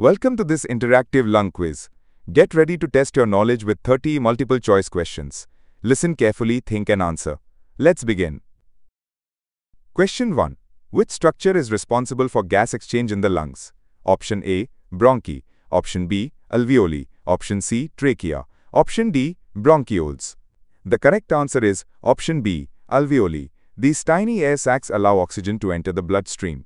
Welcome to this interactive lung quiz. Get ready to test your knowledge with 30 multiple choice questions. Listen carefully, think and answer. Let's begin. Question 1. Which structure is responsible for gas exchange in the lungs? Option A, bronchi. Option B, alveoli. Option C, trachea. Option D, bronchioles. The correct answer is option B, alveoli. These tiny air sacs allow oxygen to enter the bloodstream.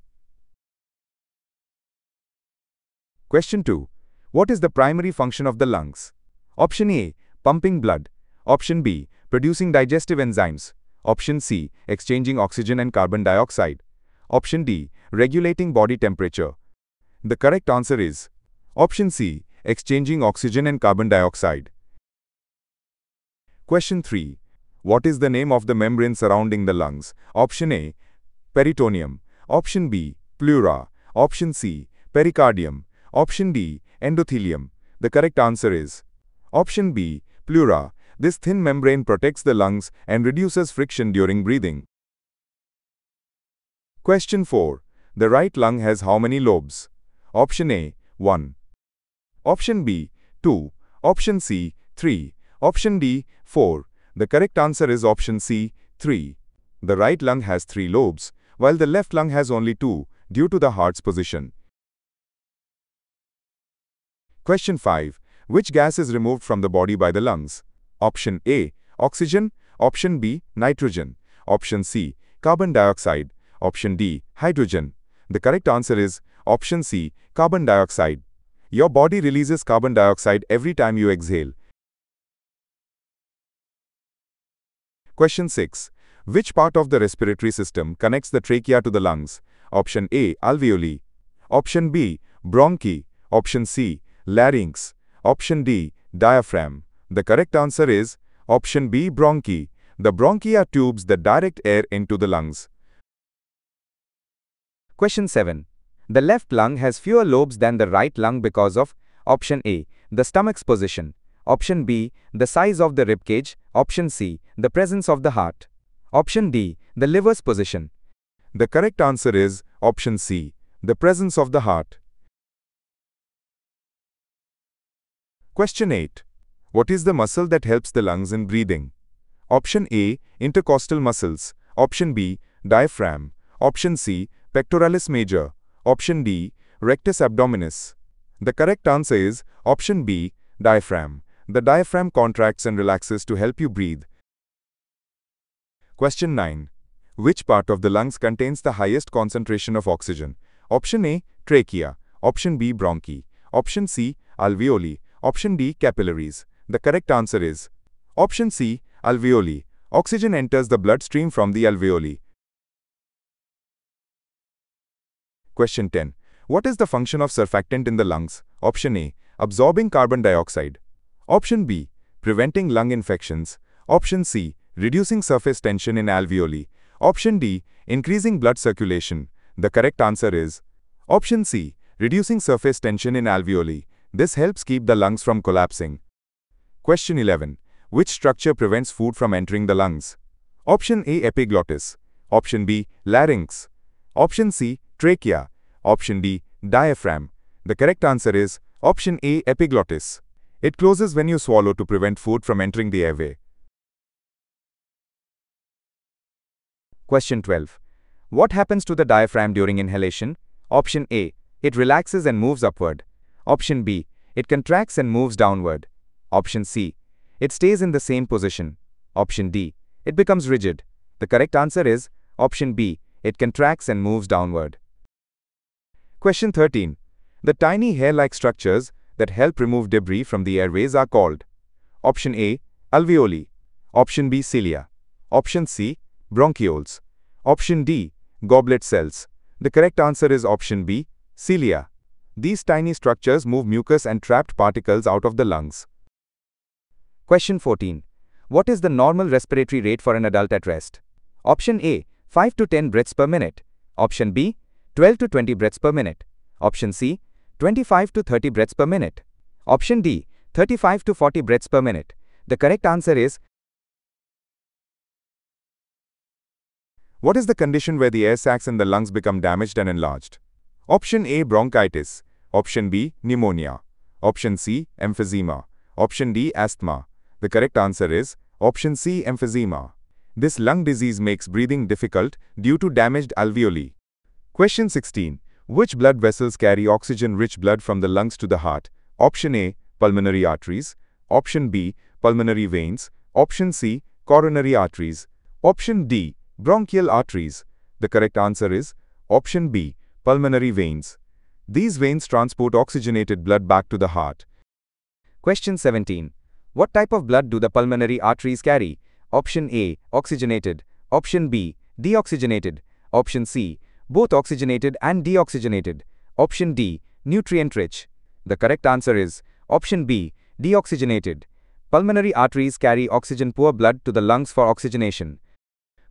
Question 2. What is the primary function of the lungs? Option A, pumping blood. Option B, producing digestive enzymes. Option C, exchanging oxygen and carbon dioxide. Option D, regulating body temperature. The correct answer is option C, exchanging oxygen and carbon dioxide. Question 3. What is the name of the membrane surrounding the lungs? Option A, peritoneum. Option B, pleura. Option C, pericardium. Option D, endothelium. The correct answer is option B, pleura. This thin membrane protects the lungs and reduces friction during breathing. Question 4. The right lung has how many lobes? Option A, 1. Option B, 2. Option C, 3. Option D, 4. The correct answer is option C, 3. The right lung has 3 lobes, while the left lung has only 2, due to the heart's position. Question 5. Which gas is removed from the body by the lungs? Option A, oxygen. Option B, nitrogen. Option C, carbon dioxide. Option D, hydrogen. The correct answer is option C, carbon dioxide. Your body releases carbon dioxide every time you exhale. Question 6. Which part of the respiratory system connects the trachea to the lungs? Option A, alveoli. Option B, bronchi. Option C, larynx. Option D, diaphragm. The correct answer is option B, bronchi. The bronchi are tubes that direct air into the lungs. Question 7. The left lung has fewer lobes than the right lung because of option A, the stomach's position. Option B, the size of the ribcage. Option C, the presence of the heart. Option D, the liver's position. The correct answer is option C, the presence of the heart. Question 8. What is the muscle that helps the lungs in breathing? Option A, intercostal muscles. Option B, diaphragm. Option C, pectoralis major. Option D, rectus abdominis. The correct answer is option B, diaphragm. The diaphragm contracts and relaxes to help you breathe. Question 9. Which part of the lungs contains the highest concentration of oxygen? Option A, trachea. Option B, bronchi. Option C, alveoli. Option D, capillaries. The correct answer is option C, alveoli. Oxygen enters the bloodstream from the alveoli. Question 10. What is the function of surfactant in the lungs? Option A, absorbing carbon dioxide. Option B, preventing lung infections. Option C, reducing surface tension in alveoli. Option D, increasing blood circulation. The correct answer is option C, reducing surface tension in alveoli. This helps keep the lungs from collapsing. Question 11. Which structure prevents food from entering the lungs? Option A, epiglottis. Option B, larynx. Option C, trachea. Option D, diaphragm. The correct answer is option A, epiglottis. It closes when you swallow to prevent food from entering the airway. Question 12. What happens to the diaphragm during inhalation? Option A, it relaxes and moves upward. Option B, it contracts and moves downward. Option C, it stays in the same position. Option D, it becomes rigid. The correct answer is option B, it contracts and moves downward. Question 13. The tiny hair-like structures that help remove debris from the airways are called option A, alveoli. Option B, cilia. Option C, bronchioles. Option D, goblet cells. The correct answer is option B, cilia. These tiny structures move mucus and trapped particles out of the lungs. Question 14. What is the normal respiratory rate for an adult at rest? Option A, 5 to 10 breaths per minute. Option B, 12 to 20 breaths per minute. Option C, 25 to 30 breaths per minute. Option D, 35 to 40 breaths per minute. The correct answer is What is the condition where the air sacs in the lungs become damaged and enlarged? Option A, bronchitis. Option B, pneumonia. Option C, emphysema. Option D, asthma. The correct answer is option C, emphysema. This lung disease makes breathing difficult due to damaged alveoli. Question 16. Which blood vessels carry oxygen-rich blood from the lungs to the heart? Option A, pulmonary arteries. Option B, pulmonary veins. Option C, coronary arteries. Option D, bronchial arteries. The correct answer is option B, pulmonary veins. These veins transport oxygenated blood back to the heart. Question 17. What type of blood do the pulmonary arteries carry? Option A, oxygenated. Option B, deoxygenated. Option C, both oxygenated and deoxygenated. Option D, nutrient-rich. The correct answer is option B, deoxygenated. Pulmonary arteries carry oxygen-poor blood to the lungs for oxygenation.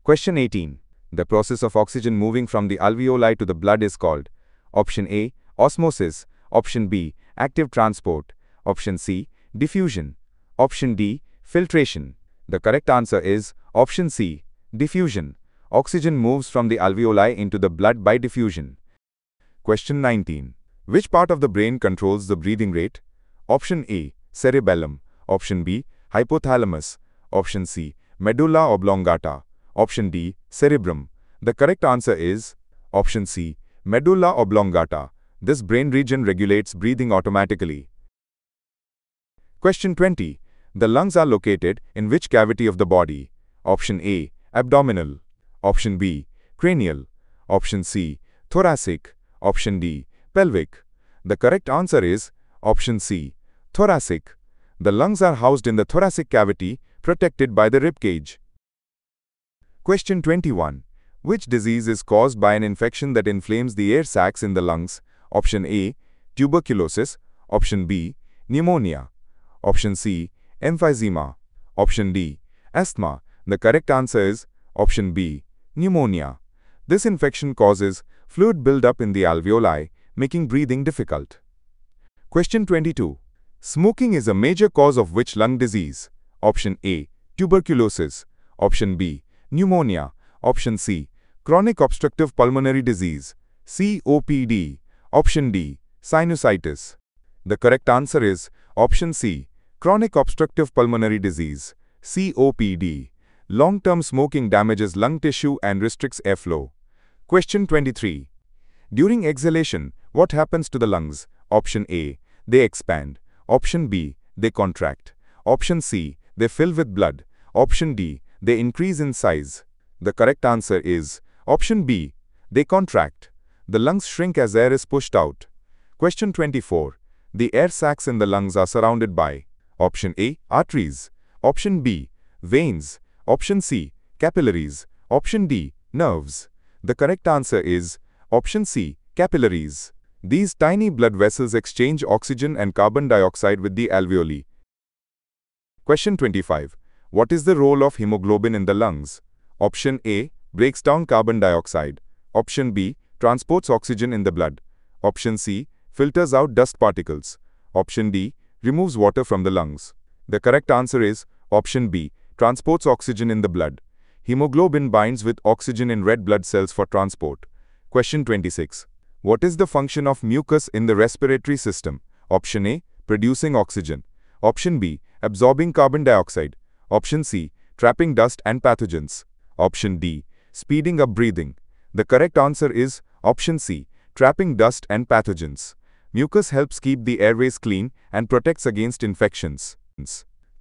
Question 18. The process of oxygen moving from the alveoli to the blood is called option A, osmosis. Option B, active transport. Option C, diffusion. Option D, filtration. The correct answer is option C, diffusion. Oxygen moves from the alveoli into the blood by diffusion. Question 19. Which part of the brain controls the breathing rate? Option A, cerebellum. Option B, hypothalamus. Option C, medulla oblongata. Option D, cerebrum. The correct answer is option C, medulla oblongata. This brain region regulates breathing automatically. Question 20. The lungs are located in which cavity of the body? Option A, abdominal. Option B, cranial. Option C, thoracic. Option D, pelvic. The correct answer is option C, thoracic. The lungs are housed in the thoracic cavity, protected by the rib cage. Question 21. Which disease is caused by an infection that inflames the air sacs in the lungs? Option A, tuberculosis. Option B, pneumonia. Option C, emphysema. Option D, asthma. The correct answer is option B, pneumonia. This infection causes fluid buildup in the alveoli, making breathing difficult. Question 22. Smoking is a major cause of which lung disease? Option A, tuberculosis. Option B, pneumonia. Option C, chronic obstructive pulmonary disease, COPD. Option D, sinusitis. The correct answer is option C, chronic obstructive pulmonary disease, COPD. Long-term smoking damages lung tissue and restricts airflow. Question 23. During exhalation, what happens to the lungs? Option A, they expand. Option B, they contract. Option C, they fill with blood. Option D, they increase in size. The correct answer is option B, they contract. The lungs shrink as air is pushed out. Question 24. The air sacs in the lungs are surrounded by option A, arteries. Option B, veins. Option C, capillaries. Option D, nerves. The correct answer is option C, capillaries. These tiny blood vessels exchange oxygen and carbon dioxide with the alveoli. Question 25. What is the role of hemoglobin in the lungs? Option A, breaks down carbon dioxide. Option B, transports oxygen in the blood. Option C, filters out dust particles. Option D, removes water from the lungs. The correct answer is option B, transports oxygen in the blood. Hemoglobin binds with oxygen in red blood cells for transport. Question 26. What is the function of mucus in the respiratory system? Option A, producing oxygen. Option B, absorbing carbon dioxide. Option C, trapping dust and pathogens. Option D, speeding up breathing. The correct answer is option C, trapping dust and pathogens. Mucus helps keep the airways clean and protects against infections.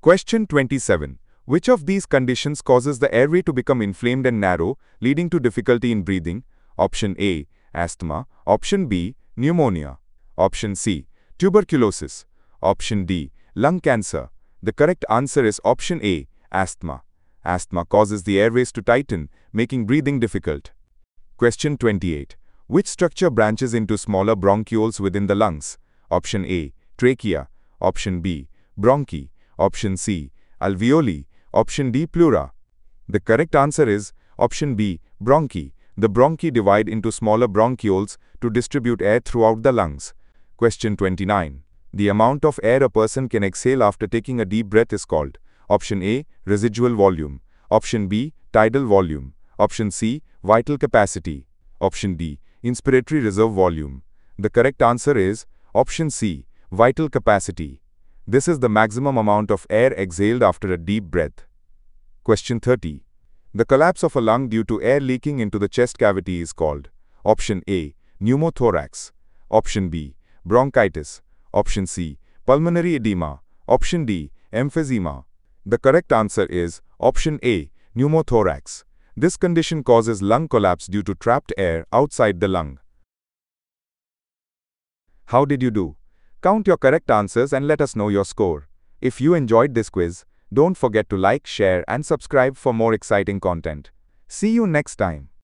Question 27. Which of these conditions causes the airway to become inflamed and narrow, leading to difficulty in breathing? Option A, asthma. Option B, pneumonia. Option C, tuberculosis. Option D, lung cancer. The correct answer is option A, asthma. Asthma causes the airways to tighten, making breathing difficult. Question 28. Which structure branches into smaller bronchioles within the lungs? Option A, trachea. Option B, bronchi. Option C, alveoli. Option D, pleura. The correct answer is option B, bronchi. The bronchi divide into smaller bronchioles to distribute air throughout the lungs. Question 29. The amount of air a person can exhale after taking a deep breath is called option A, residual volume. Option B, tidal volume. Option C, vital capacity. Option D, inspiratory reserve volume. The correct answer is Option C, vital capacity. This is the maximum amount of air exhaled after a deep breath. Question 30. The collapse of a lung due to air leaking into the chest cavity is called. Option A, pneumothorax. Option B, bronchitis. Option C, pulmonary edema. Option D, emphysema. The correct answer is option A, pneumothorax. This condition causes lung collapse due to trapped air outside the lung. How did you do? Count your correct answers and let us know your score. If you enjoyed this quiz, don't forget to like, share, and subscribe for more exciting content. See you next time.